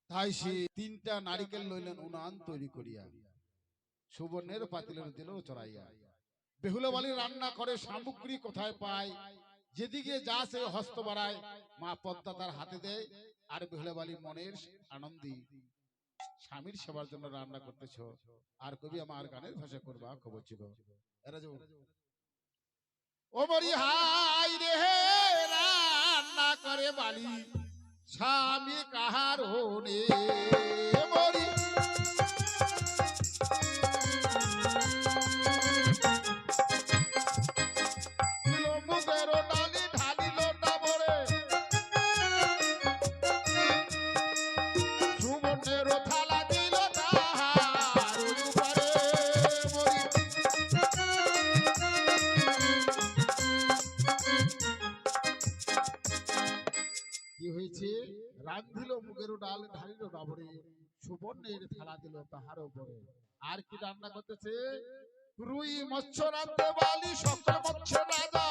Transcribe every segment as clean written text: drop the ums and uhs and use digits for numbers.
তাই সে 3টা নারিকেল লইলেন উনান তৈরি করিয়া, সুবর্ণের পাতিলের দিল চড়াইয়া। বেহুলা বালি রান্না করে সামগ্রী কোথায় পায়, যেদিকে যা সে হস্ত বাড়ায়, মা পদ্মা তার হাতে দেয়। আর বেহুলা বালি মনের আনন্দী স্বামীর সেবার জন্য রান্না করতেছ। আর কবি আমার গানের ভাষা করবা কবচিব এরা যে ও মরি হাই রে রান্না করে বালি স্বামী কাহার হোনে মরি মুখের ডালি ঢালিল ডাবরে সুবর্ণের থালা দিল তাহার উপরে মরি। কি হয়েছে? রাঁধিল মুগের ডাল ঢালিল ডাবরে সুবর্ণের থালা দিল তাহার উপরে। আর কি রান্না করতেছে? রুই মৎস্য রাঁধতে বালি সকল মৎস্য রাজা,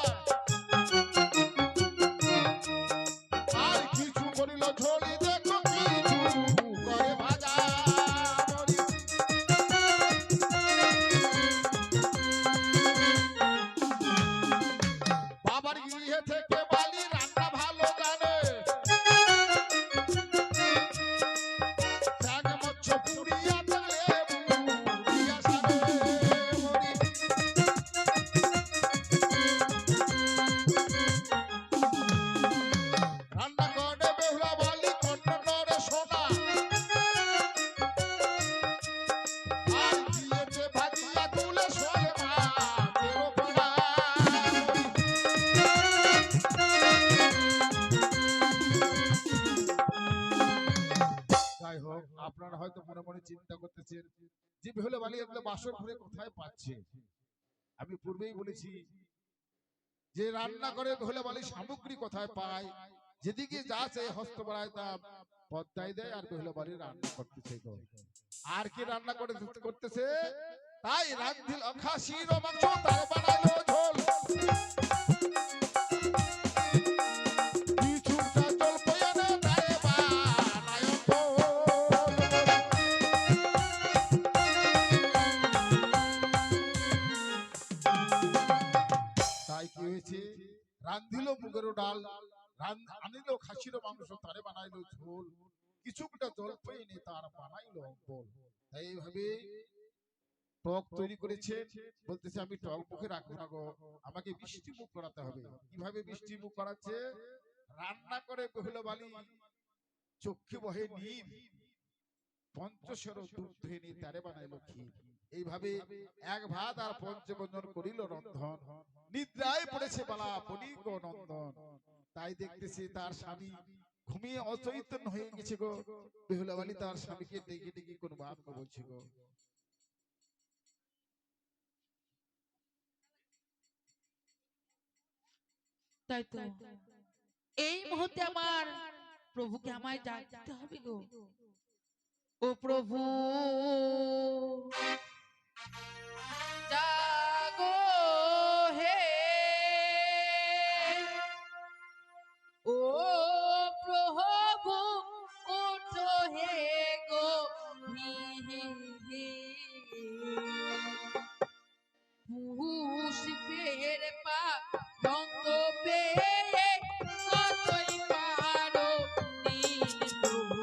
আর কিছু করিল ঝোলি দেখো কিছু করে ভাজা। বাবার গৃহে থেকে বালি রান্না ভালো জানে, শাক মৎস্য পুড়িয়া তেলে পুড়িয়া সারে মরি। রান্না করে বেহুলা বালি কন্যা করে সোনা, আর দিয়েছে ভাজিয়া তুলে সোলে মাছের পোড়া। যাই হোক, আপনারা হয়তো মনে মনে চিন্তা করতেছেন যে বেহুলা বালি এগুলো বাসর ঘরে কোথায় পাচ্ছে। আমি পূর্বেই বলেছি যে রান্না করে বেহুলা বালি সামগ্রী কোথায় পায়, যেদিকে যা সে হস্ত বাড়ায় তা পদ্মায় দেয়। আর বেহুলা বালি রান্না করতেছে গো। আর কি রান্না করতেছে? তাই রাঁধিল খাসির মাংস তার বানালো ঝোল, কিছুটা জল পয়ানে তারে বানায় ঝোল। তাই কি হয়েছে? রাঁধিল মুগের ডাল, আনিল খাসির মাংস তারে বানাইলো ঝোল, কিছুটা জল পেয়ে তার বানাইলো অম্বল। তাই এইভাবে টক তৈরি করেছে। বলতেছে আমি টক মুখে রাখবো না গো, আমাকে মিষ্টি মুখ করাতে হবে। কিভাবে মিষ্টি মুখ করাচ্ছে? রান্না করে বেহুলা বালি চক্ষে বহে নীর, পঞ্চশর দুধ ধেনি তারে বানাইলো ক্ষীর। এইভাবে এক ভাত আর পঞ্চবঞ্জন করিল রন্ধন, নিদ্রায় পড়েছে বালা পনিক নন্দন। তাই দেখতেছি তার স্বামী ঘুমিয়ে অচৈতন্য হয়ে গেছে গো। বেহুলা বালি তার স্বামীকে ডেকে ডেকে কোন বাক্য বলছে গো। তাই তো এই মুহূর্তে আমার প্রভুকে আমায় ডাকতে হবে গো। ও প্রভু জাগো হে, ও প্রভু ওঠো হে গো হি হি হি। পুষ্পের পা রঙ্গ পেয়ে কতই পারো নীল প্রভু।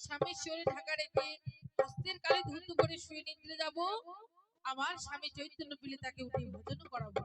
স্বামীর শরীরে ঢাকা রেখে হস্তের কালে ধুত করে শুয়ে নিদ্রে যাব। আমার স্বামী চৈতন্য পিলে তাকে উঠে ভোজন করাবো।